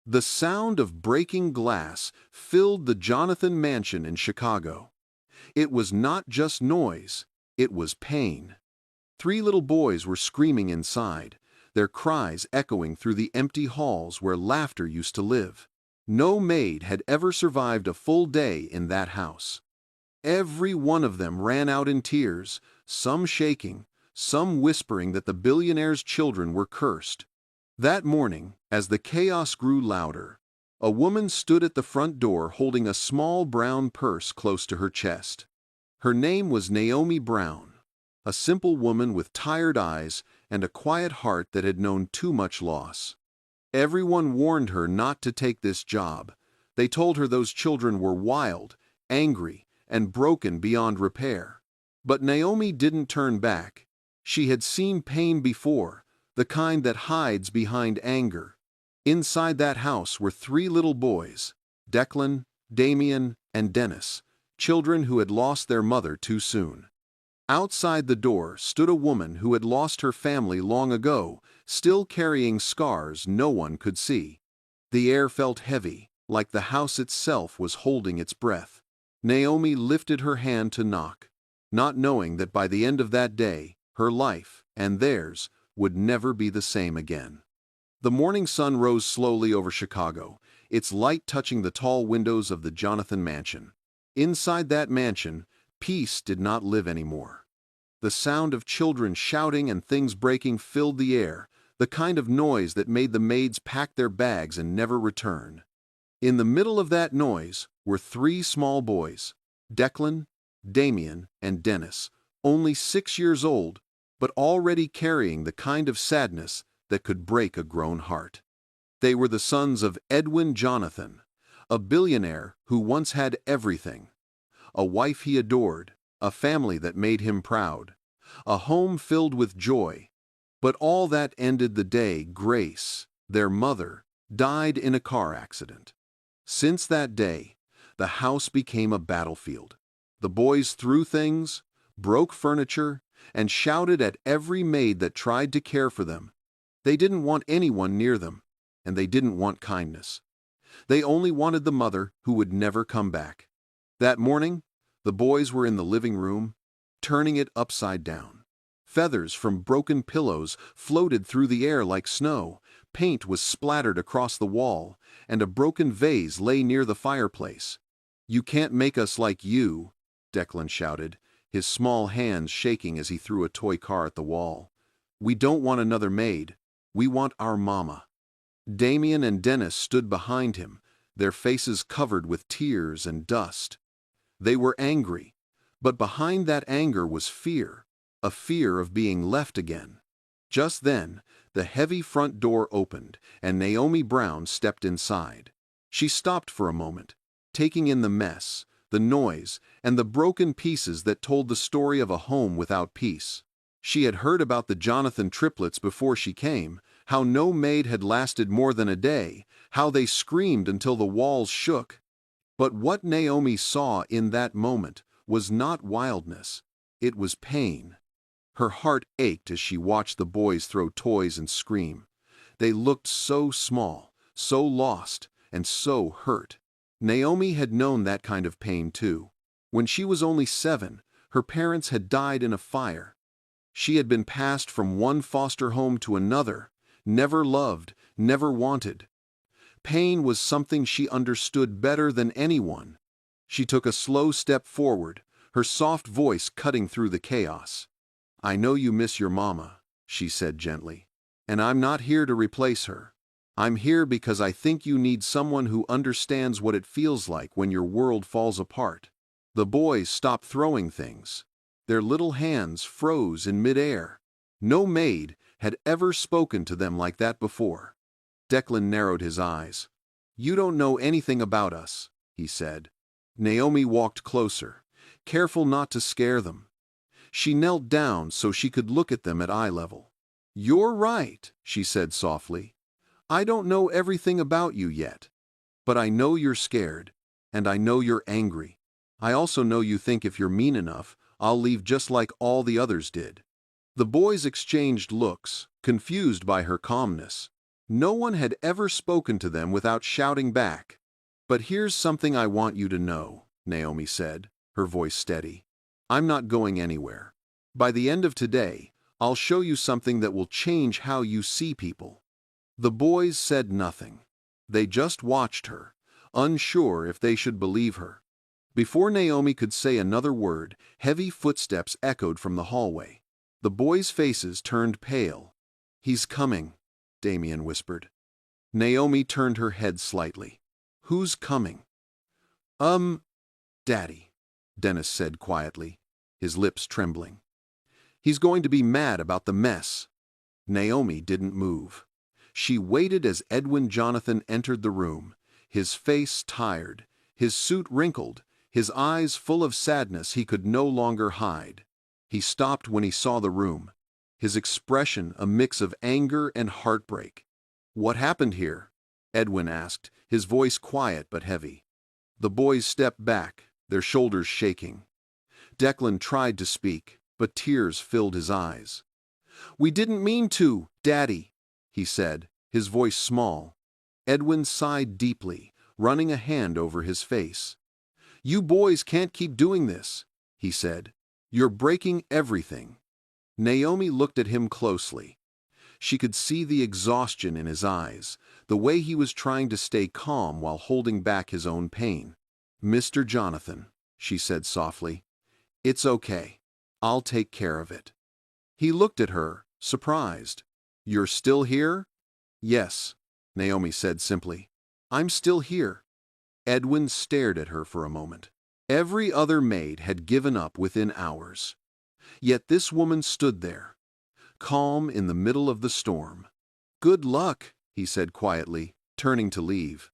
The sound of breaking glass filled the Jonathan mansion in Chicago. It was not just noise, it was pain. Three little boys were screaming inside, their cries echoing through the empty halls where laughter used to live. No maid had ever survived a full day in that house. Every one of them ran out in tears, some shaking, some whispering that the billionaire's children were cursed. That morning, as the chaos grew louder, a woman stood at the front door holding a small brown purse close to her chest. Her name was Naomi Brown, a simple woman with tired eyes and a quiet heart that had known too much loss. Everyone warned her not to take this job. They told her those children were wild, angry, and broken beyond repair. But Naomi didn't turn back. She had seen pain before, the kind that hides behind anger. Inside that house were three little boys, Declan, Damien, and Dennis, children who had lost their mother too soon. Outside the door stood a woman who had lost her family long ago, still carrying scars no one could see. The air felt heavy, like the house itself was holding its breath. Naomi lifted her hand to knock, not knowing that by the end of that day, her life, and theirs, would never be the same again. The morning sun rose slowly over Chicago, its light touching the tall windows of the Jonathan mansion. Inside that mansion, peace did not live anymore. The sound of children shouting and things breaking filled the air, the kind of noise that made the maids pack their bags and never return. In the middle of that noise were three small boys, Declan, Damien, and Dennis, only 6 years old, but already carrying the kind of sadness that could break a grown heart. They were the sons of Edwin Jonathan, a billionaire who once had everything: a wife he adored, a family that made him proud, a home filled with joy. But all that ended the day Grace, their mother, died in a car accident. Since that day, the house became a battlefield. The boys threw things, broke furniture, and shouted at every maid that tried to care for them. They didn't want anyone near them, and they didn't want kindness. They only wanted the mother who would never come back. That morning, the boys were in the living room, turning it upside down. Feathers from broken pillows floated through the air like snow, paint was splattered across the wall, and a broken vase lay near the fireplace. "You can't make us like you," Declan shouted, his small hands shaking as he threw a toy car at the wall. "We don't want another maid. We want our mama." Damien and Dennis stood behind him, their faces covered with tears and dust. They were angry, but behind that anger was fear, a fear of being left again. Just then, the heavy front door opened, and Naomi Brown stepped inside. She stopped for a moment, taking in the mess, the noise, and the broken pieces that told the story of a home without peace. She had heard about the Jonathan triplets before she came, how no maid had lasted more than a day, how they screamed until the walls shook. But what Naomi saw in that moment was not wildness, it was pain. Her heart ached as she watched the boys throw toys and scream. They looked so small, so lost, and so hurt. Naomi had known that kind of pain too. When she was only 7, her parents had died in a fire. She had been passed from one foster home to another, never loved, never wanted. Pain was something she understood better than anyone. She took a slow step forward, her soft voice cutting through the chaos. "I know you miss your mama," she said gently, "and I'm not here to replace her. I'm here because I think you need someone who understands what it feels like when your world falls apart." The boys stopped throwing things. Their little hands froze in midair. No maid had ever spoken to them like that before. Declan narrowed his eyes. "You don't know anything about us," he said. Naomi walked closer, careful not to scare them. She knelt down so she could look at them at eye level. "You're right," she said softly. "I don't know everything about you yet, but I know you're scared, and I know you're angry. I also know you think if you're mean enough, I'll leave just like all the others did." The boys exchanged looks, confused by her calmness. No one had ever spoken to them without shouting back. "But here's something I want you to know," Naomi said, her voice steady. "I'm not going anywhere. By the end of today, I'll show you something that will change how you see people." The boys said nothing. They just watched her, unsure if they should believe her. Before Naomi could say another word, heavy footsteps echoed from the hallway. The boys' faces turned pale. "He's coming," Damien whispered. Naomi turned her head slightly. "Who's coming?" Daddy," Dennis said quietly, his lips trembling. "He's going to be mad about the mess." Naomi didn't move. She waited as Edwin Jonathan entered the room, his face tired, his suit wrinkled, his eyes full of sadness he could no longer hide. He stopped when he saw the room, his expression a mix of anger and heartbreak. "What happened here?" Edwin asked, his voice quiet but heavy. The boys stepped back, their shoulders shaking. Declan tried to speak, but tears filled his eyes. "We didn't mean to, Daddy," he said, his voice small. Edwin sighed deeply, running a hand over his face. "You boys can't keep doing this," he said. "You're breaking everything." Naomi looked at him closely. She could see the exhaustion in his eyes, the way he was trying to stay calm while holding back his own pain. "Mr. Jonathan," she said softly, "it's okay. I'll take care of it." He looked at her, surprised. "You're still here?" "Yes," Naomi said simply. "I'm still here." Edwin stared at her for a moment. Every other maid had given up within hours. Yet this woman stood there, calm in the middle of the storm. "Good luck," he said quietly, turning to leave.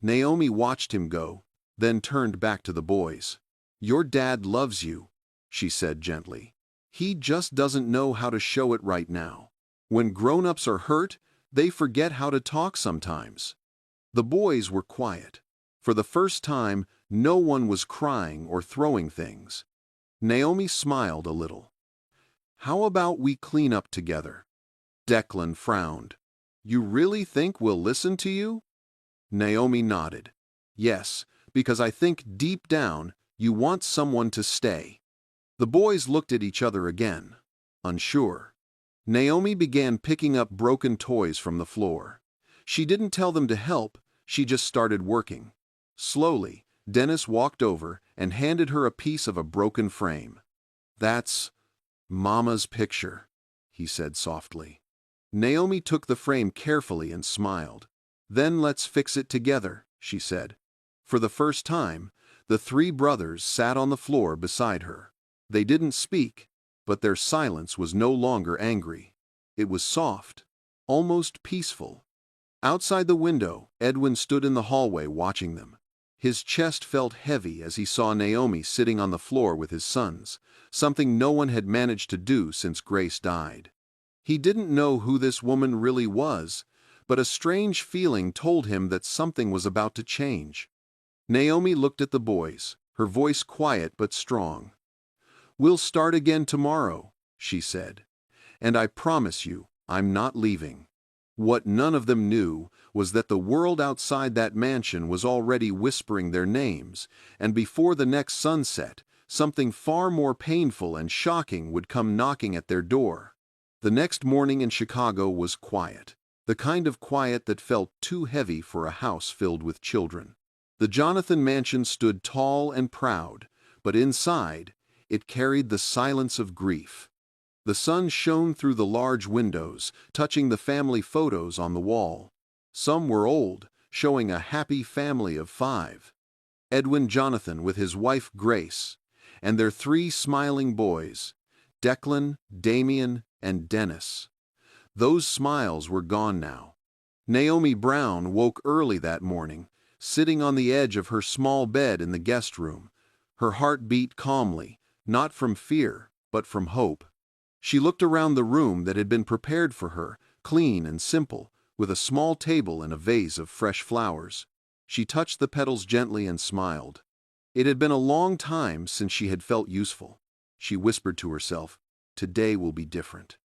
Naomi watched him go, then turned back to the boys. "Your dad loves you," she said gently. "He just doesn't know how to show it right now. When grown-ups are hurt, they forget how to talk sometimes." The boys were quiet. For the first time, no one was crying or throwing things. Naomi smiled a little. "How about we clean up together?" Declan frowned. "You really think we'll listen to you?" Naomi nodded. "Yes, because I think deep down you want someone to stay." The boys looked at each other again, unsure. Naomi began picking up broken toys from the floor. She didn't tell them to help, she just started working. Slowly, Dennis walked over and handed her a piece of a broken frame. "That's Mama's picture," he said softly. Naomi took the frame carefully and smiled. "Then let's fix it together," she said. For the first time, the three brothers sat on the floor beside her. They didn't speak, but their silence was no longer angry. It was soft, almost peaceful. Outside the window, Edwin stood in the hallway watching them. His chest felt heavy as he saw Naomi sitting on the floor with his sons, something no one had managed to do since Grace died. He didn't know who this woman really was, but a strange feeling told him that something was about to change. Naomi looked at the boys, her voice quiet but strong. "We'll start again tomorrow," she said. "And I promise you, I'm not leaving." What none of them knew was that the world outside that mansion was already whispering their names, and before the next sunset, something far more painful and shocking would come knocking at their door. The next morning in Chicago was quiet, the kind of quiet that felt too heavy for a house filled with children. The Jonathan mansion stood tall and proud, but inside, it carried the silence of grief. The sun shone through the large windows, touching the family photos on the wall. Some were old, showing a happy family of 5. Edwin Jonathan with his wife Grace, and their 3 smiling boys, Declan, Damien, and Dennis. Those smiles were gone now. Naomi Brown woke early that morning, sitting on the edge of her small bed in the guest room. Her heart beat calmly, not from fear, but from hope. She looked around the room that had been prepared for her, clean and simple, with a small table and a vase of fresh flowers. She touched the petals gently and smiled. It had been a long time since she had felt useful. She whispered to herself, "Today will be different."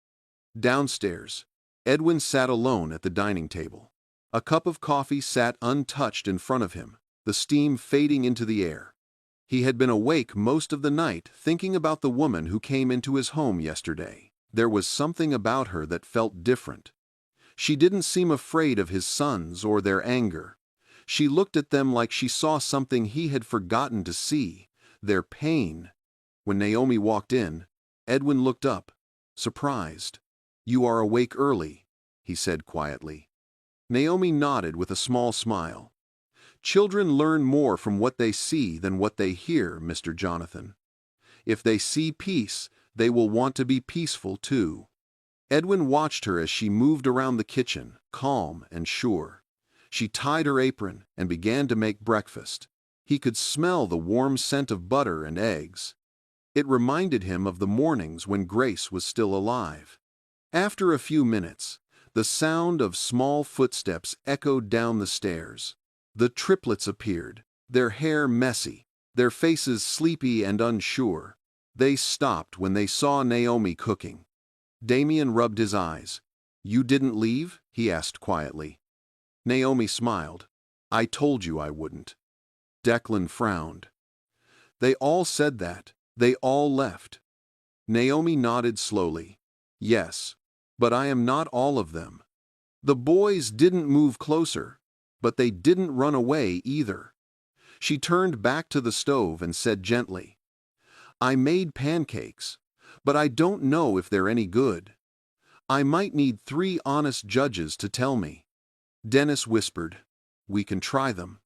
Downstairs, Edwin sat alone at the dining table. A cup of coffee sat untouched in front of him, the steam fading into the air. He had been awake most of the night thinking about the woman who came into his home yesterday. There was something about her that felt different. She didn't seem afraid of his sons or their anger. She looked at them like she saw something he had forgotten to see, their pain. When Naomi walked in, Edwin looked up, surprised. "You are awake early," he said quietly. Naomi nodded with a small smile. "Children learn more from what they see than what they hear, Mr. Jonathan. If they see peace, they will want to be peaceful too." Edwin watched her as she moved around the kitchen, calm and sure. She tied her apron and began to make breakfast. He could smell the warm scent of butter and eggs. It reminded him of the mornings when Grace was still alive. After a few minutes, the sound of small footsteps echoed down the stairs. The triplets appeared, their hair messy, their faces sleepy and unsure. They stopped when they saw Naomi cooking. Damien rubbed his eyes. "You didn't leave?" he asked quietly. Naomi smiled. "I told you I wouldn't." Declan frowned. "They all said that. They all left." Naomi nodded slowly. "Yes, but I am not all of them." The boys didn't move closer, but they didn't run away either. She turned back to the stove and said gently, "I made pancakes, but I don't know if they're any good. I might need 3 honest judges to tell me." Dennis whispered, "We can try them."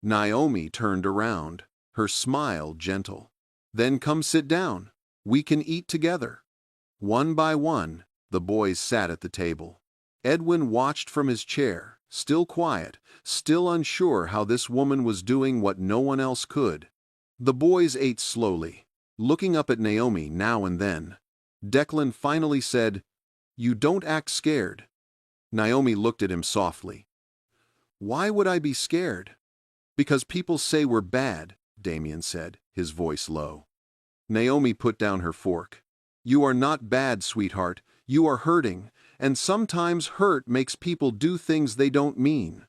Naomi turned around, her smile gentle. "Then come sit down. We can eat together." One by one, the boys sat at the table. Edwin watched from his chair, still quiet, still unsure how this woman was doing what no one else could. The boys ate slowly, looking up at Naomi now and then. Declan finally said, "You don't act scared." Naomi looked at him softly. "Why would I be scared?" "Because people say we're bad," Damien said, his voice low. Naomi put down her fork. "You are not bad, sweetheart. You are hurting, and sometimes hurt makes people do things they don't mean."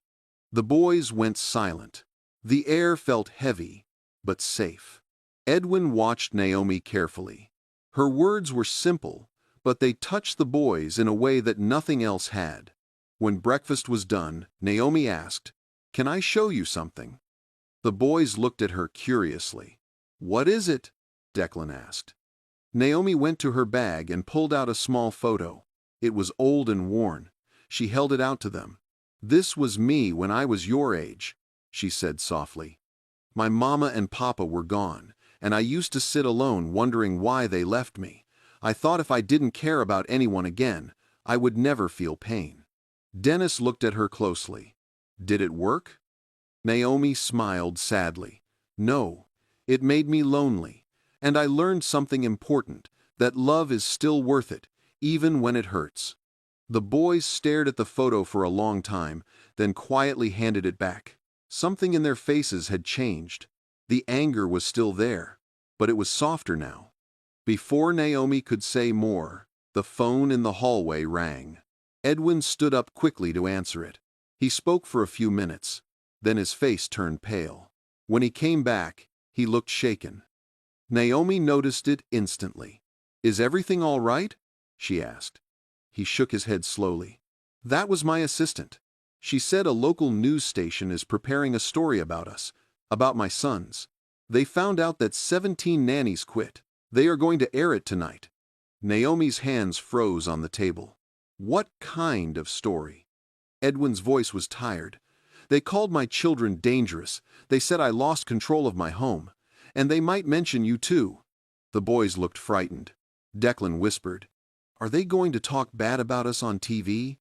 The boys went silent. The air felt heavy, but safe. Edwin watched Naomi carefully. Her words were simple, but they touched the boys in a way that nothing else had. When breakfast was done, Naomi asked, "Can I show you something?" The boys looked at her curiously. "What is it?" Declan asked. Naomi went to her bag and pulled out a small photo. It was old and worn. She held it out to them. "This was me when I was your age," she said softly. "My mama and papa were gone, and I used to sit alone wondering why they left me. I thought if I didn't care about anyone again, I would never feel pain." Dennis looked at her closely. "Did it work?" Naomi smiled sadly. "No, it made me lonely, and I learned something important, that love is still worth it, even when it hurts." The boys stared at the photo for a long time, then quietly handed it back. Something in their faces had changed. The anger was still there, but it was softer now. Before Naomi could say more, the phone in the hallway rang. Edwin stood up quickly to answer it. He spoke for a few minutes, then his face turned pale. When he came back, he looked shaken. Naomi noticed it instantly. "Is everything all right?" she asked. He shook his head slowly. "That was my assistant. She said a local news station is preparing a story about us, about my sons. They found out that 17 nannies quit. They are going to air it tonight." Naomi's hands froze on the table. "What kind of story?" Edwin's voice was tired. "They called my children dangerous. They said I lost control of my home. And they might mention you too." The boys looked frightened. Declan whispered, "Are they going to talk bad about us on TV?"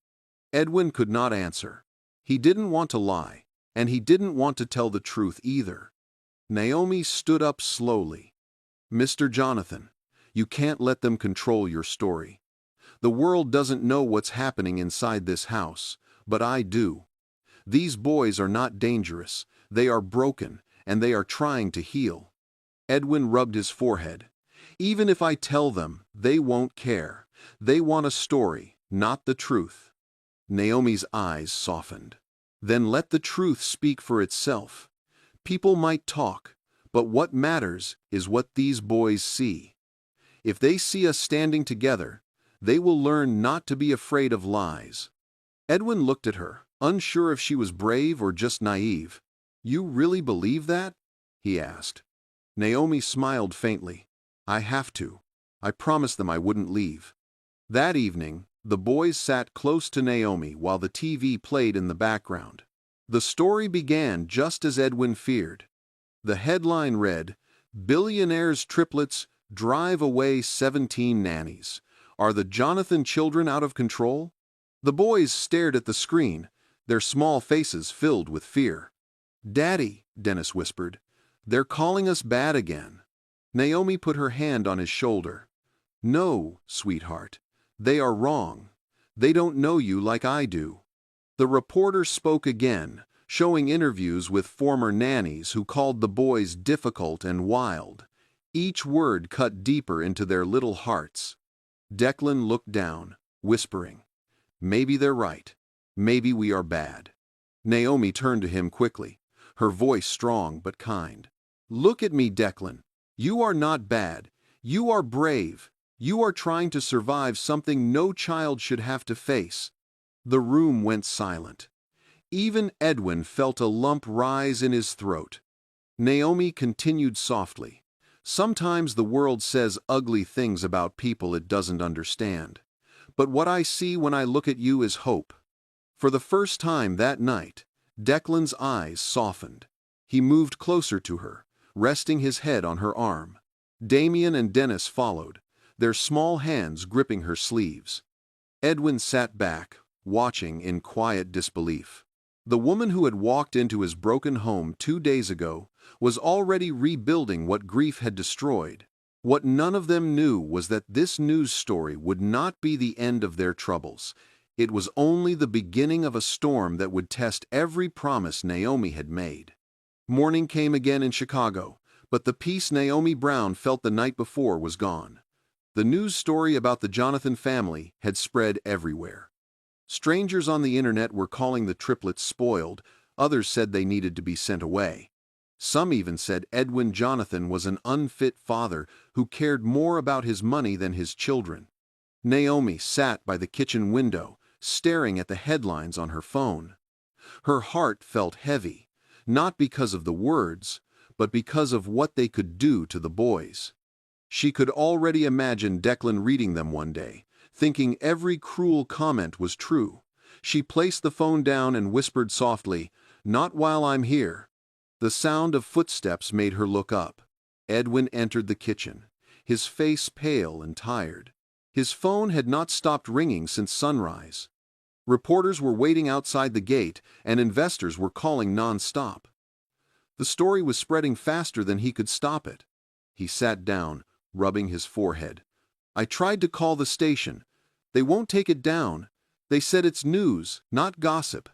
Edwin could not answer. He didn't want to lie, and he didn't want to tell the truth either. Naomi stood up slowly. "Mr. Jonathan, you can't let them control your story. The world doesn't know what's happening inside this house, but I do. These boys are not dangerous. They are broken, and they are trying to heal." Edwin rubbed his forehead. "Even if I tell them, they won't care. They want a story, not the truth. Naomi's eyes softened. Then let the truth speak for itself. People might talk, but what matters is what these boys see. If they see us standing together, they will learn not to be afraid of lies. Edwin looked at her, unsure if she was brave or just naive. "You really believe that?" he asked. Naomi smiled faintly. "I have to. I promised them I wouldn't leave." That evening, the boys sat close to Naomi while the TV played in the background. The story began just as Edwin feared. The headline read, "Billionaire's triplets drive away 17 nannies. Are the Jonathan children out of control?" The boys stared at the screen, their small faces filled with fear. "Daddy," Dennis whispered, "they're calling us bad again." Naomi put her hand on his shoulder. "No, sweetheart, they are wrong. They don't know you like I do." The reporter spoke again, showing interviews with former nannies who called the boys difficult and wild. Each word cut deeper into their little hearts. Declan looked down, whispering, "Maybe they're right. Maybe we are bad." Naomi turned to him quickly, her voice strong but kind. "Look at me, Declan. You are not bad. You are brave. You are trying to survive something no child should have to face." The room went silent. Even Edwin felt a lump rise in his throat. Naomi continued softly. "Sometimes the world says ugly things about people it doesn't understand. But what I see when I look at you is hope." For the first time that night, Declan's eyes softened. He moved closer to her, resting his head on her arm. Damien and Dennis followed, their small hands gripping her sleeves. Edwin sat back, watching in quiet disbelief. The woman who had walked into his broken home 2 days ago was already rebuilding what grief had destroyed. What none of them knew was that this news story would not be the end of their troubles. It was only the beginning of a storm that would test every promise Naomi had made. Morning came again in Chicago, but the peace Naomi Brown felt the night before was gone. The news story about the Jonathan family had spread everywhere. Strangers on the internet were calling the triplets spoiled, others said they needed to be sent away. Some even said Edwin Jonathan was an unfit father who cared more about his money than his children. Naomi sat by the kitchen window, staring at the headlines on her phone. Her heart felt heavy, not because of the words, but because of what they could do to the boys. She could already imagine Declan reading them one day, thinking every cruel comment was true. She placed the phone down and whispered softly, "Not while I'm here." The sound of footsteps made her look up. Edwin entered the kitchen, his face pale and tired. His phone had not stopped ringing since sunrise. Reporters were waiting outside the gate, and investors were calling non-stop. The story was spreading faster than he could stop it. He sat down, rubbing his forehead. "I tried to call the station. They won't take it down. They said it's news, not gossip."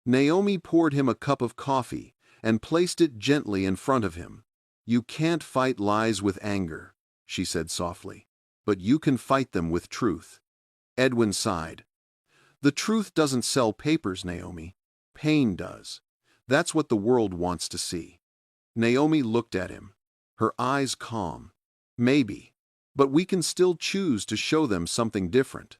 Naomi poured him a cup of coffee and placed it gently in front of him. "You can't fight lies with anger," she said softly, "but you can fight them with truth." Edwin sighed. "The truth doesn't sell papers, Naomi. Pain does. That's what the world wants to see." Naomi looked at him, her eyes calm. "Maybe, but we can still choose to show them something different."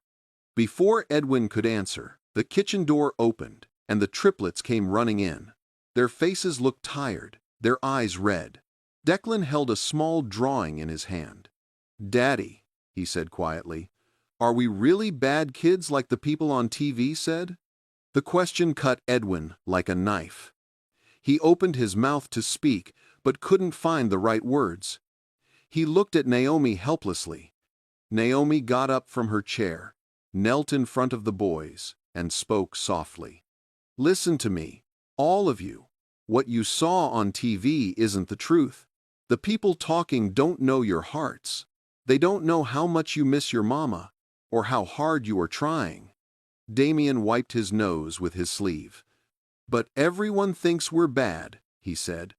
Before Edwin could answer, the kitchen door opened, and the triplets came running in. Their faces looked tired, their eyes red. Declan held a small drawing in his hand. "Daddy," he said quietly, "are we really bad kids like the people on TV said?" The question cut Edwin like a knife. He opened his mouth to speak, but couldn't find the right words. He looked at Naomi helplessly. Naomi got up from her chair, knelt in front of the boys, and spoke softly. "Listen to me, all of you. What you saw on TV isn't the truth. The people talking don't know your hearts. They don't know how much you miss your mama, or how hard you are trying." Damien wiped his nose with his sleeve. "But everyone thinks we're bad," he said.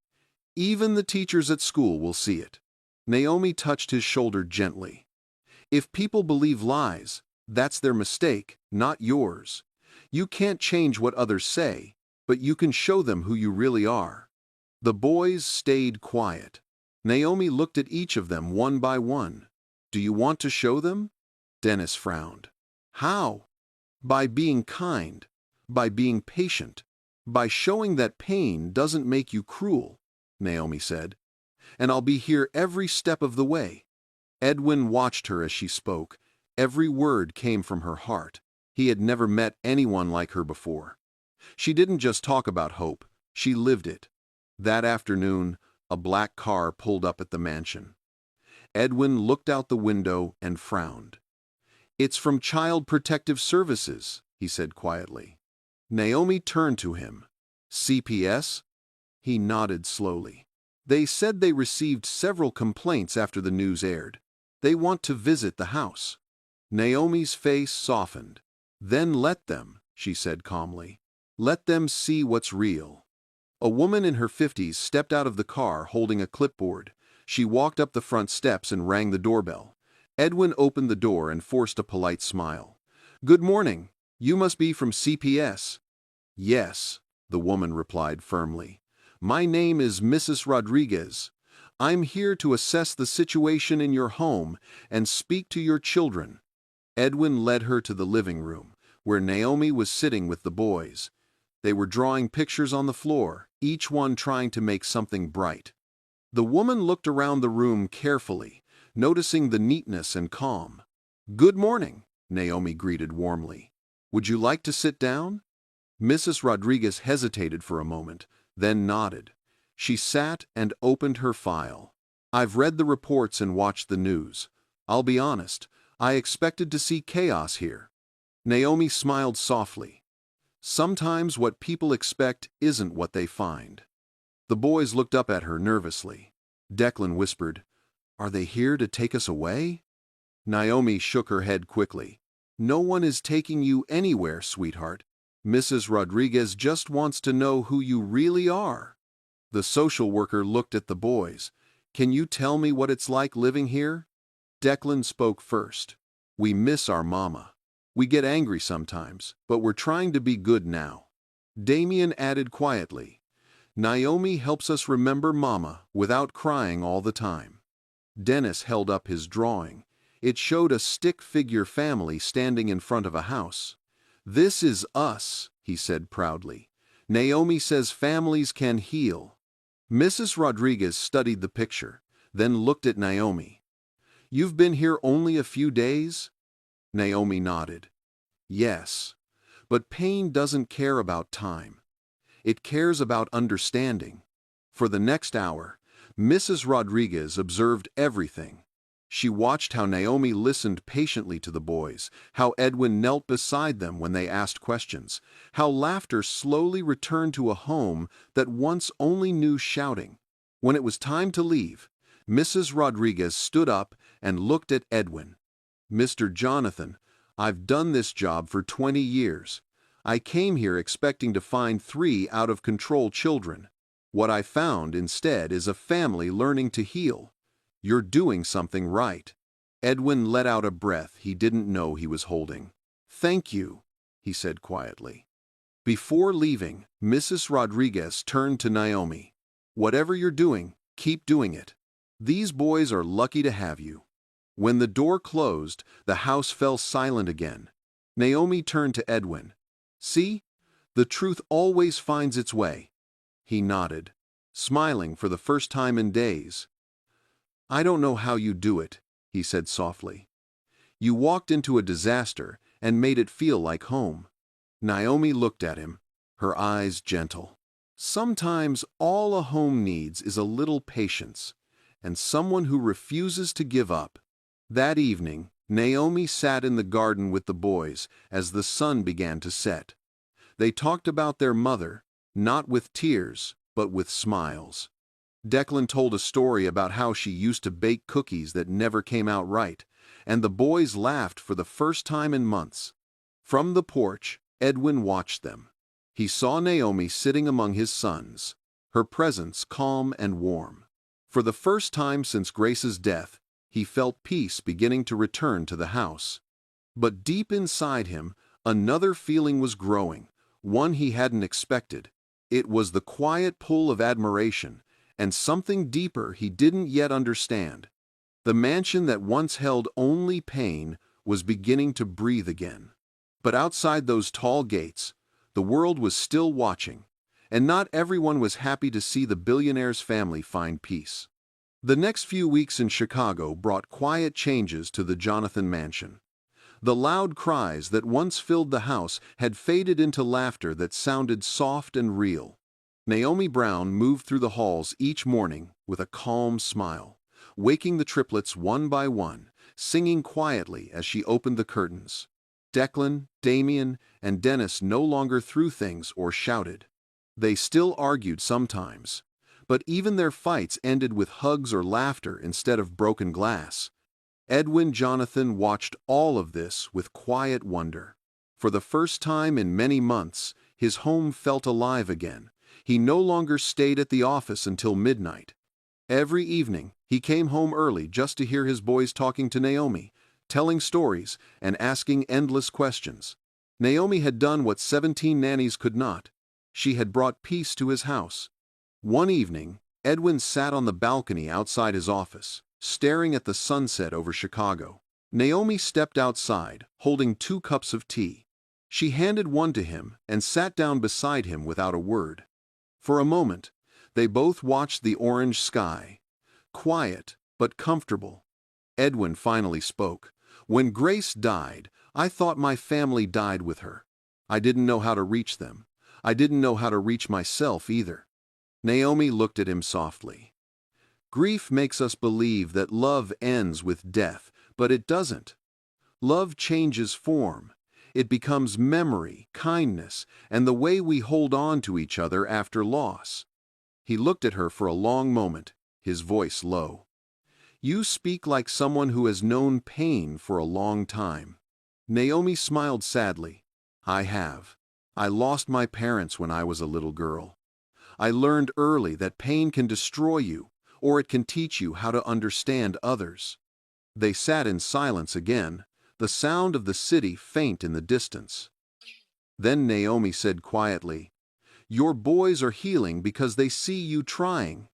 "Even the teachers at school will see it." Naomi touched his shoulder gently. "If people believe lies, That's their mistake, not yours. You can't change what others say, but you can show them who you really are." The boys stayed quiet. Naomi looked at each of them one by one. "Do you want to show them?" Dennis frowned. "How?" "By being kind, by being patient, by showing that pain doesn't make you cruel," Naomi said. "And I'll be here every step of the way." Edwin watched her as she spoke. Every word came from her heart. He had never met anyone like her before. She didn't just talk about hope, she lived it. That afternoon, a black car pulled up at the mansion. Edwin looked out the window and frowned. "It's from Child Protective Services," he said quietly. Naomi turned to him. "CPS?" He nodded slowly. "They said they received several complaints after the news aired. They want to visit the house." Naomi's face softened. "Then let them," she said calmly. "Let them see what's real." A woman in her 50s stepped out of the car holding a clipboard. She walked up the front steps and rang the doorbell. Edwin opened the door and forced a polite smile. "Good morning. You must be from CPS." "Yes," the woman replied firmly. "My name is Mrs. Rodriguez. I'm here to assess the situation in your home and speak to your children." Edwin led her to the living room, where Naomi was sitting with the boys. They were drawing pictures on the floor, each one trying to make something bright. The woman looked around the room carefully, noticing the neatness and calm. "Good morning," Naomi greeted warmly. "Would you like to sit down?" Mrs. Rodriguez hesitated for a moment, then nodded. She sat and opened her file. "I've read the reports and watched the news. I'll be honest, I expected to see chaos here." Naomi smiled softly. "Sometimes what people expect isn't what they find." The boys looked up at her nervously. Declan whispered, "Are they here to take us away?" Naomi shook her head quickly. "No one is taking you anywhere, sweetheart. Mrs. Rodriguez just wants to know who you really are." The social worker looked at the boys. "Can you tell me what it's like living here?" Declan spoke first. "We miss our mama. We get angry sometimes, but we're trying to be good now." Damien added quietly, "Naomi helps us remember mama without crying all the time." Dennis held up his drawing. It showed a stick-figure family standing in front of a house. "This is us," he said proudly. "Naomi says families can heal." Mrs. Rodriguez studied the picture, then looked at Naomi. "You've been here only a few days?" Naomi nodded. "Yes, but pain doesn't care about time. It cares about understanding." For the next hour, Mrs. Rodriguez observed everything. She watched how Naomi listened patiently to the boys, how Edwin knelt beside them when they asked questions, how laughter slowly returned to a home that once only knew shouting. When it was time to leave, Mrs. Rodriguez stood up and looked at Edwin. "Mr. Jonathan, I've done this job for 20 years. I came here expecting to find 3 out-of-control children. What I found instead is a family learning to heal. You're doing something right." Edwin let out a breath he didn't know he was holding. "Thank you," he said quietly. Before leaving, Mrs. Rodriguez turned to Naomi. "Whatever you're doing, keep doing it. These boys are lucky to have you." When the door closed, the house fell silent again. Naomi turned to Edwin. "See? The truth always finds its way." He nodded, smiling for the first time in days. "I don't know how you do it," he said softly. "You walked into a disaster and made it feel like home." Naomi looked at him, her eyes gentle. "Sometimes all a home needs is a little patience, and someone who refuses to give up." That evening, Naomi sat in the garden with the boys as the sun began to set. They talked about their mother, not with tears, but with smiles. Declan told a story about how she used to bake cookies that never came out right, and the boys laughed for the first time in months. From the porch, Edwin watched them. He saw Naomi sitting among his sons, her presence calm and warm. For the first time since Grace's death, he felt peace beginning to return to the house. But deep inside him, another feeling was growing, one he hadn't expected. It was the quiet pull of admiration, and something deeper he didn't yet understand. The mansion that once held only pain was beginning to breathe again. But outside those tall gates, the world was still watching, and not everyone was happy to see the billionaire's family find peace. The next few weeks in Chicago brought quiet changes to the Jonathan mansion. The loud cries that once filled the house had faded into laughter that sounded soft and real. Naomi Brown moved through the halls each morning with a calm smile, waking the triplets one by one, singing quietly as she opened the curtains. Declan, Damien, and Dennis no longer threw things or shouted. They still argued sometimes, but even their fights ended with hugs or laughter instead of broken glass. Edwin Jonathan watched all of this with quiet wonder. For the first time in many months, his home felt alive again. He no longer stayed at the office until midnight. Every evening, he came home early just to hear his boys talking to Naomi, telling stories and asking endless questions. Naomi had done what 17 nannies could not. She had brought peace to his house. One evening, Edwin sat on the balcony outside his office, staring at the sunset over Chicago. Naomi stepped outside, holding 2 cups of tea. She handed one to him and sat down beside him without a word. For a moment, they both watched the orange sky, quiet but comfortable. Edwin finally spoke. "When Grace died, I thought my family died with her. I didn't know how to reach them. I didn't know how to reach myself either." Naomi looked at him softly. "Grief makes us believe that love ends with death, but it doesn't. Love changes form. It becomes memory, kindness, and the way we hold on to each other after loss." He looked at her for a long moment, his voice low. "You speak like someone who has known pain for a long time." Naomi smiled sadly. "I have. I lost my parents when I was a little girl. I learned early that pain can destroy you, or it can teach you how to understand others." They sat in silence again, the sound of the city faint in the distance. Then Naomi said quietly, "Your boys are healing because they see you trying.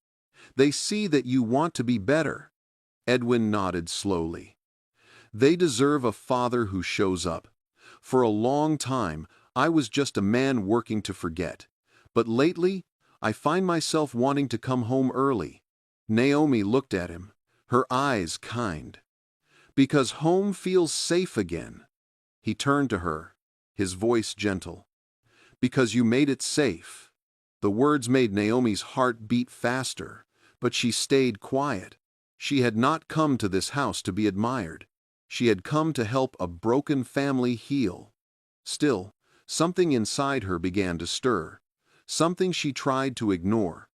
They see that you want to be better." Edwin nodded slowly. "They deserve a father who shows up. For a long time, I was just a man working to forget. But lately, I find myself wanting to come home early." Naomi looked at him, her eyes kind. "Because home feels safe again." He turned to her, his voice gentle. "Because you made it safe." The words made Naomi's heart beat faster, but she stayed quiet. She had not come to this house to be admired. She had come to help a broken family heal. Still, something inside her began to stir, something she tried to ignore.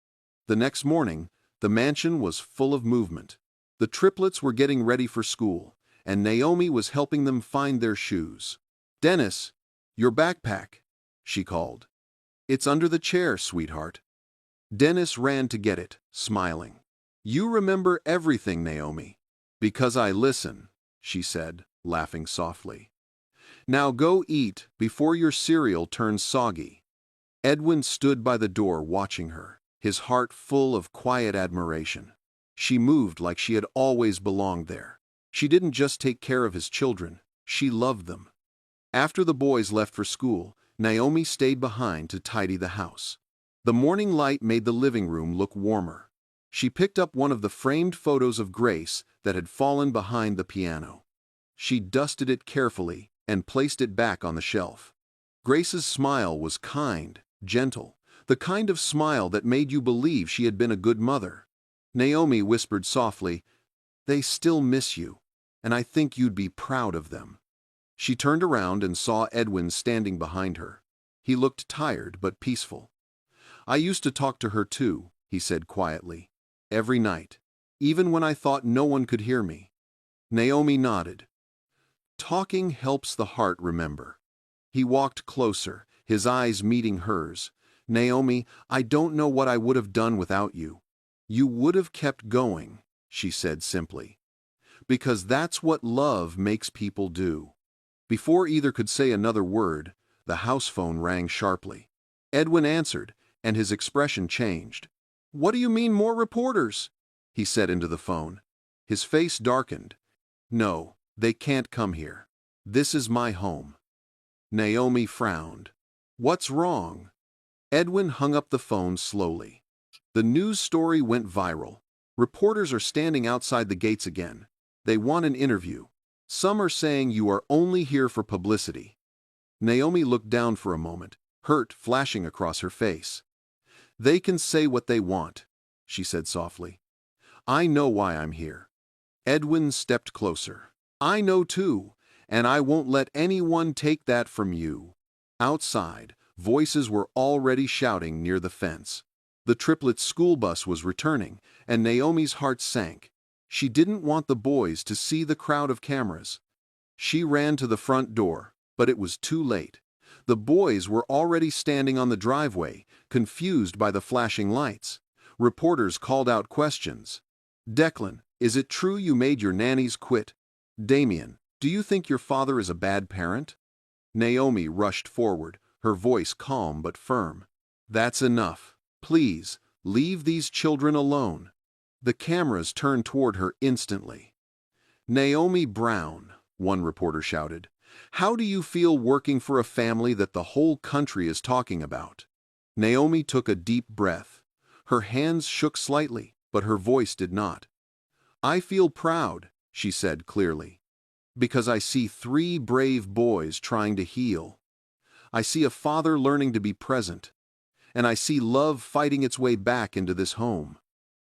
The next morning, the mansion was full of movement. The triplets were getting ready for school, and Naomi was helping them find their shoes. "Dennis, your backpack," she called. "It's under the chair, sweetheart." Dennis ran to get it, smiling. "You remember everything, Naomi." "Because I listen," she said, laughing softly. "Now go eat before your cereal turns soggy." Edwin stood by the door watching her, his heart full of quiet admiration. She moved like she had always belonged there. She didn't just take care of his children, she loved them. After the boys left for school, Naomi stayed behind to tidy the house. The morning light made the living room look warmer. She picked up one of the framed photos of Grace that had fallen behind the piano. She dusted it carefully and placed it back on the shelf. Grace's smile was kind, gentle, the kind of smile that made you believe she had been a good mother. Naomi whispered softly, "They still miss you, and I think you'd be proud of them." She turned around and saw Edwin standing behind her. He looked tired but peaceful. "I used to talk to her too," he said quietly, "every night, even when I thought no one could hear me." Naomi nodded. "Talking helps the heart remember." He walked closer, his eyes meeting hers. "Naomi, I don't know what I would have done without you." "You would have kept going," she said simply. "Because that's what love makes people do." Before either could say another word, the house phone rang sharply. Edwin answered, and his expression changed. "What do you mean, more reporters?" he said into the phone. His face darkened. "No, they can't come here. This is my home." Naomi frowned. "What's wrong?" Edwin hung up the phone slowly. The news story went viral. Reporters are standing outside the gates again. They want an interview. Some are saying you are only here for publicity. Naomi looked down for a moment, hurt flashing across her face. "They can say what they want," she said softly. "I know why I'm here." Edwin stepped closer. "I know too, and I won't let anyone take that from you." Outside, voices were already shouting near the fence. The Triplets school bus was returning, and Naomi's heart sank. She didn't want the boys to see the crowd of cameras. She ran to the front door, but it was too late. The boys were already standing on the driveway, confused by the flashing lights. Reporters called out questions. "Declan, is it true you made your nannies quit?" "Damien, do you think your father is a bad parent?" Naomi rushed forward, her voice calm but firm. "That's enough. Please, leave these children alone." The cameras turned toward her instantly. "Naomi Brown," one reporter shouted, "how do you feel working for a family that the whole country is talking about?" Naomi took a deep breath. Her hands shook slightly, but her voice did not. "I feel proud," she said clearly, "because I see 3 brave boys trying to heal. I see a father learning to be present, and I see love fighting its way back into this home."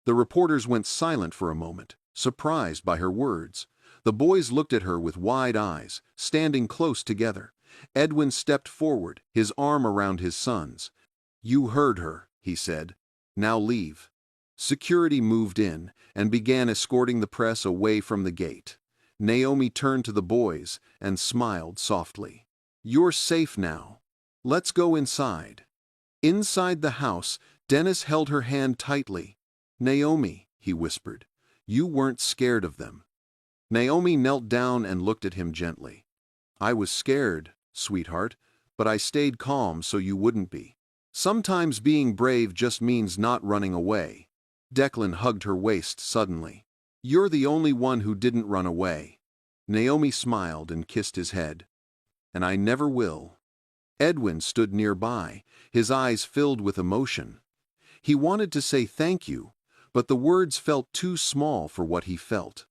The reporters went silent for a moment, surprised by her words. The boys looked at her with wide eyes, standing close together. Edwin stepped forward, his arm around his son's. "You heard her," he said. "Now leave." Security moved in and began escorting the press away from the gate. Naomi turned to the boys and smiled softly. "You're safe now. Let's go inside." Inside the house, Dennis held her hand tightly. "Naomi," he whispered, "you weren't scared of them." Naomi knelt down and looked at him gently. "I was scared, sweetheart, but I stayed calm so you wouldn't be. Sometimes being brave just means not running away." Declan hugged her waist suddenly. "You're the only one who didn't run away." Naomi smiled and kissed his head. "And I never will." Edwin stood nearby, his eyes filled with emotion. He wanted to say thank you, but the words felt too small for what he felt.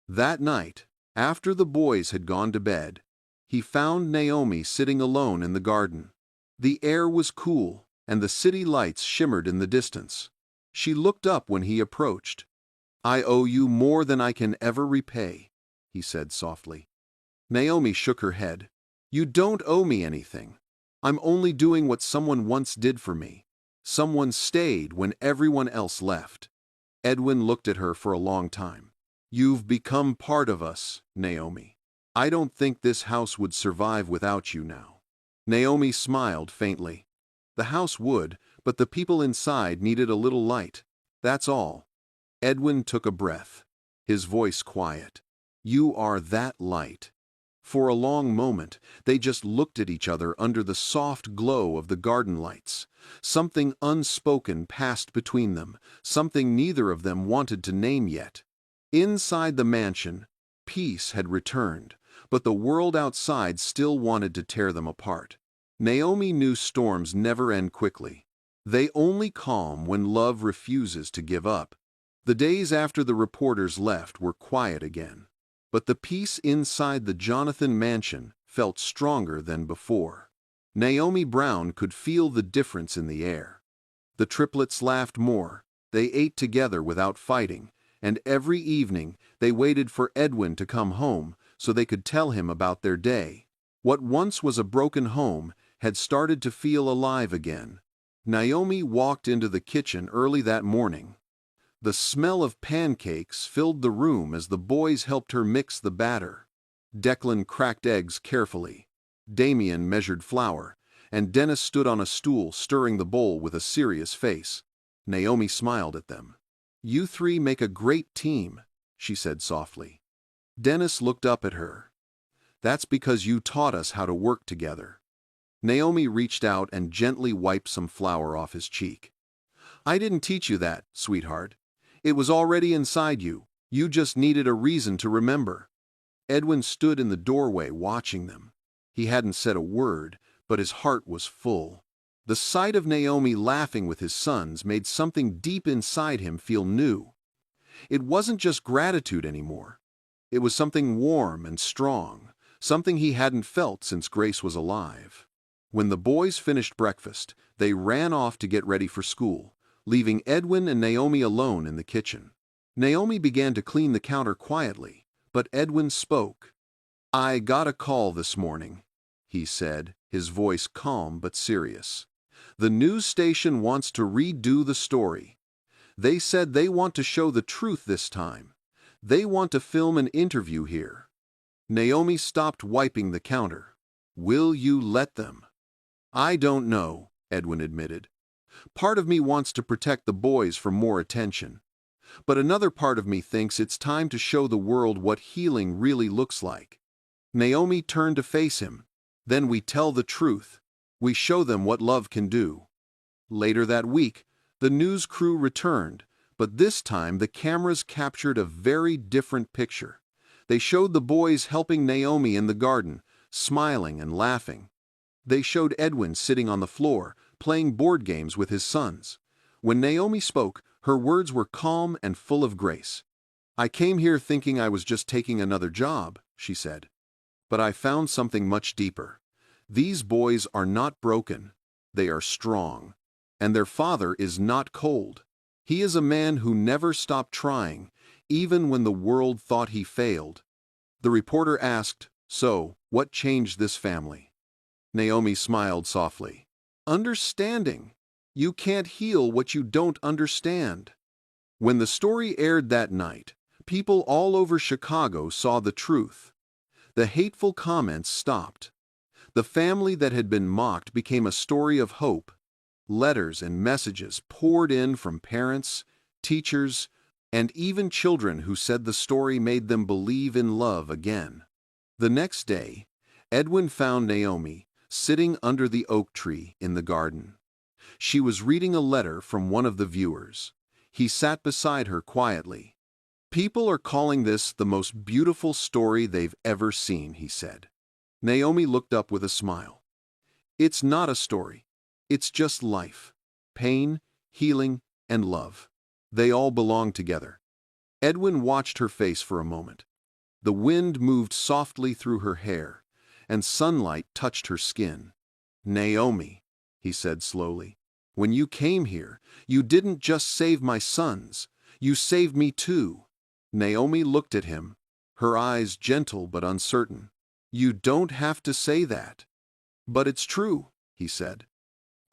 That night, after the boys had gone to bed, he found Naomi sitting alone in the garden. The air was cool, and the city lights shimmered in the distance. She looked up when he approached. "I owe you more than I can ever repay," he said softly. Naomi shook her head. "You don't owe me anything. I'm only doing what someone once did for me. Someone stayed when everyone else left." Edwin looked at her for a long time. "You've become part of us, Naomi. I don't think this house would survive without you now." Naomi smiled faintly. "The house would, but the people inside needed a little light. That's all." Edwin took a breath, his voice quiet. "You are that light." For a long moment, they just looked at each other under the soft glow of the garden lights. Something unspoken passed between them, something neither of them wanted to name yet. Inside the mansion, peace had returned, but the world outside still wanted to tear them apart. Naomi knew storms never end quickly. They only calm when love refuses to give up. The days after the reporters left were quiet again. But the peace inside the Jonathan mansion felt stronger than before. Naomi Brown could feel the difference in the air. The triplets laughed more, they ate together without fighting, and every evening they waited for Edwin to come home so they could tell him about their day. What once was a broken home had started to feel alive again. Naomi walked into the kitchen early that morning. The smell of pancakes filled the room as the boys helped her mix the batter. Declan cracked eggs carefully. Damien measured flour, and Dennis stood on a stool stirring the bowl with a serious face. Naomi smiled at them. "You 3 make a great team," she said softly. Dennis looked up at her. That's because you taught us how to work together." Naomi reached out and gently wiped some flour off his cheek. "I didn't teach you that, sweetheart. It was already inside you. You just needed a reason to remember." Edwin stood in the doorway watching them. He hadn't said a word, but his heart was full. The sight of Naomi laughing with his sons made something deep inside him feel new. It wasn't just gratitude anymore. It was something warm and strong, something he hadn't felt since Grace was alive. When the boys finished breakfast, they ran off to get ready for school, leaving Edwin and Naomi alone in the kitchen. Naomi began to clean the counter quietly, but Edwin spoke. "I got a call this morning," he said, his voice calm but serious. "The news station wants to redo the story. They said they want to show the truth this time. They want to film an interview here." Naomi stopped wiping the counter. "Will you let them?" "I don't know," Edwin admitted. "Part of me wants to protect the boys from more attention. But another part of me thinks it's time to show the world what healing really looks like." Naomi turned to face him. "Then we tell the truth. We show them what love can do." Later that week, the news crew returned, but this time the cameras captured a very different picture. They showed the boys helping Naomi in the garden, smiling and laughing. They showed Edwin sitting on the floor, playing board games with his sons. When Naomi spoke, her words were calm and full of grace. "I came here thinking I was just taking another job," she said. "But I found something much deeper. These boys are not broken. They are strong. And their father is not cold. He is a man who never stopped trying, even when the world thought he failed." The reporter asked, "So, what changed this family?" Naomi smiled softly. "Understanding. You can't heal what you don't understand." When the story aired that night, people all over Chicago saw the truth. The hateful comments stopped. The family that had been mocked became a story of hope. Letters and messages poured in from parents, teachers, and even children who said the story made them believe in love again. The next day, Edwin found Naomi sitting under the oak tree in the garden. She was reading a letter from one of the viewers. He sat beside her quietly. "People are calling this the most beautiful story they've ever seen," he said. Naomi looked up with a smile. "It's not a story. It's just life. Pain, healing, and love. They all belong together." Edwin watched her face for a moment. The wind moved softly through her hair, and sunlight touched her skin. "Naomi," he said slowly, "when you came here, you didn't just save my sons. You saved me too." Naomi looked at him, her eyes gentle but uncertain. "You don't have to say that." "But it's true," he said.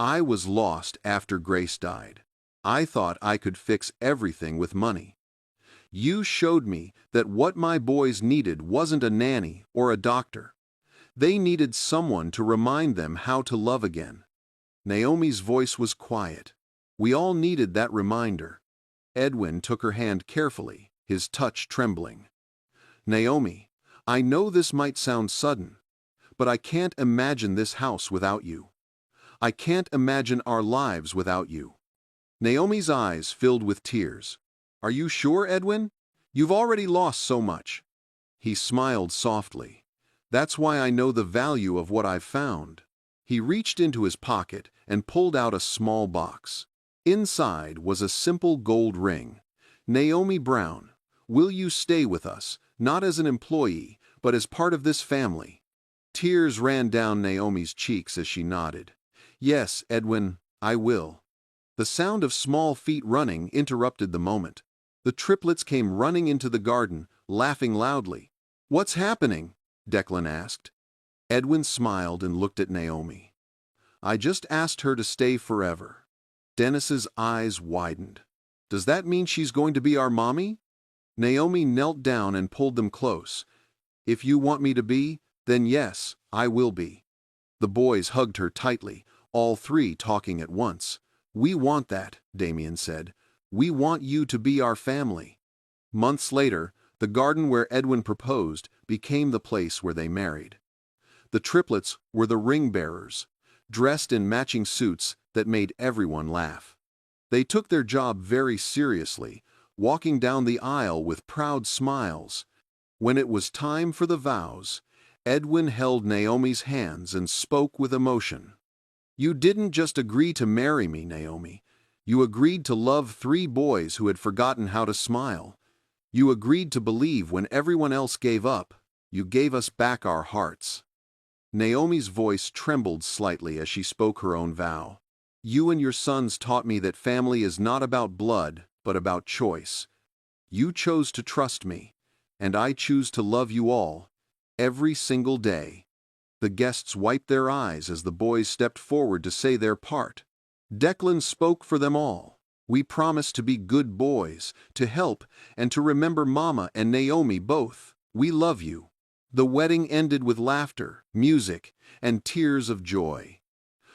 "I was lost after Grace died. I thought I could fix everything with money. You showed me that what my boys needed wasn't a nanny or a doctor. They needed someone to remind them how to love again." Naomi's voice was quiet. "We all needed that reminder." Edwin took her hand carefully, his touch trembling. "Naomi, I know this might sound sudden, but I can't imagine this house without you. I can't imagine our lives without you." Naomi's eyes filled with tears. "Are you sure, Edwin? You've already lost so much." He smiled softly. "That's why I know the value of what I've found." He reached into his pocket and pulled out a small box. Inside was a simple gold ring. "Naomi Brown, will you stay with us, not as an employee, but as part of this family?" Tears ran down Naomi's cheeks as she nodded. "Yes, Edwin, I will." The sound of small feet running interrupted the moment. The triplets came running into the garden, laughing loudly. "What's happening?" Declan asked. Edwin smiled and looked at Naomi. "I just asked her to stay forever." Dennis's eyes widened. "Does that mean she's going to be our mommy?" Naomi knelt down and pulled them close. "If you want me to be, then yes, I will be." The boys hugged her tightly, all three talking at once. "We want that," Damien said. "We want you to be our family." Months later, The garden where Edwin proposed became the place where they married. The triplets were the ring bearers, dressed in matching suits that made everyone laugh. They took their job very seriously, walking down the aisle with proud smiles. When it was time for the vows, Edwin held Naomi's hands and spoke with emotion. "You didn't just agree to marry me, Naomi. You agreed to love 3 boys who had forgotten how to smile. You agreed to believe when everyone else gave up. You gave us back our hearts." Naomi's voice trembled slightly as she spoke her own vow. "You and your sons taught me that family is not about blood, but about choice. You chose to trust me, and I choose to love you all, every single day." The guests wiped their eyes as the boys stepped forward to say their part. Declan spoke for them all. "We promise to be good boys, to help, and to remember Mama and Naomi both. We love you." The wedding ended with laughter, music, and tears of joy.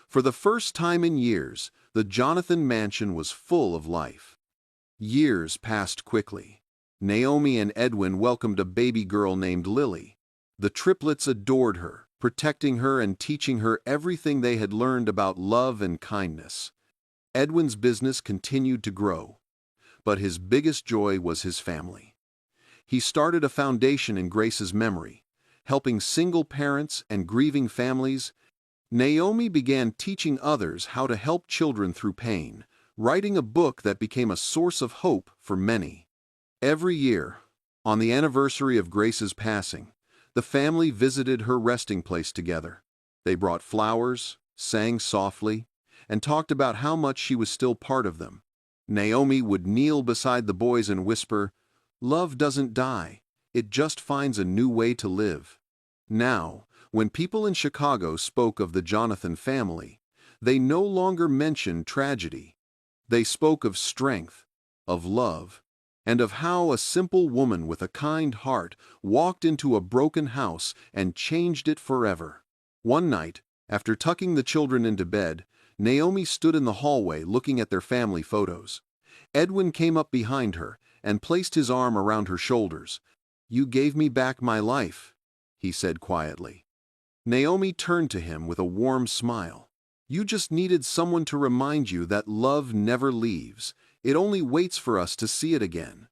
For the first time in years, the Jonathan mansion was full of life. Years passed quickly. Naomi and Edwin welcomed a baby girl named Lily. The triplets adored her, protecting her and teaching her everything they had learned about love and kindness. Edwin's business continued to grow, but his biggest joy was his family. He started a foundation in Grace's memory, helping single parents and grieving families. Naomi began teaching others how to help children through pain, writing a book that became a source of hope for many. Every year, on the anniversary of Grace's passing, the family visited her resting place together. They brought flowers, sang softly, and talked about how much she was still part of them. Naomi would kneel beside the boys and whisper, "Love doesn't die, it just finds a new way to live." Now, when people in Chicago spoke of the Jonathan family, they no longer mentioned tragedy. They spoke of strength, of love, and of how a simple woman with a kind heart walked into a broken house and changed it forever. One night, after tucking the children into bed, Naomi stood in the hallway looking at their family photos. Edwin came up behind her and placed his arm around her shoulders. "You gave me back my life," he said quietly. Naomi turned to him with a warm smile. "You just needed someone to remind you that love never leaves. It only waits for us to see it again."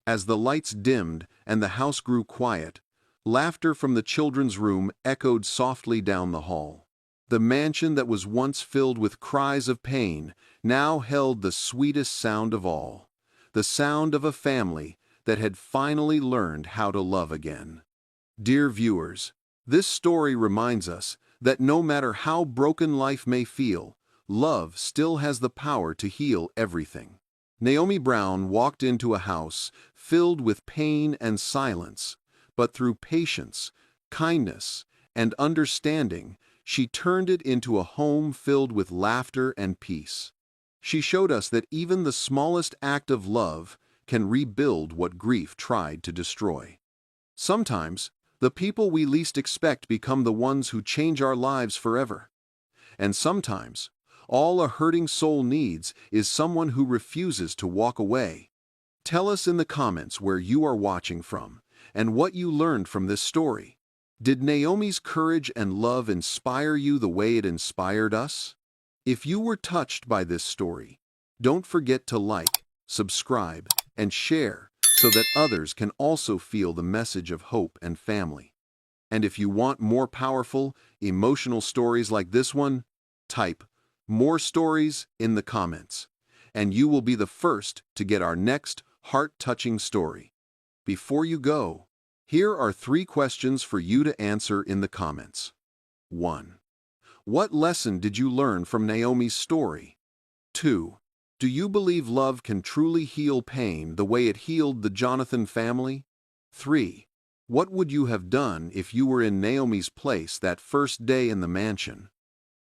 As the lights dimmed and the house grew quiet, laughter from the children's room echoed softly down the hall. The mansion that was once filled with cries of pain now held the sweetest sound of all, the sound of a family that had finally learned how to love again. Dear viewers, this story reminds us that no matter how broken life may feel, love still has the power to heal everything. Naomi Brown walked into a house filled with pain and silence, but through patience, kindness, and understanding, she turned it into a home filled with laughter and peace. She showed us that even the smallest act of love can rebuild what grief tried to destroy. Sometimes, the people we least expect become the ones who change our lives forever. And sometimes, all a hurting soul needs is someone who refuses to walk away. Tell us in the comments where you are watching from and what you learned from this story. Did Naomi's courage and love inspire you the way it inspired us? If you were touched by this story, don't forget to like, subscribe, and share so that others can also feel the message of hope and family. And if you want more powerful, emotional stories like this one, type "more stories" in the comments, and you will be the first to get our next heart-touching story. Before you go, here are 3 questions for you to answer in the comments. 1. What lesson did you learn from Naomi's story? 2. Do you believe love can truly heal pain the way it healed the Jonathan family? 3. What would you have done if you were in Naomi's place that first day in the mansion?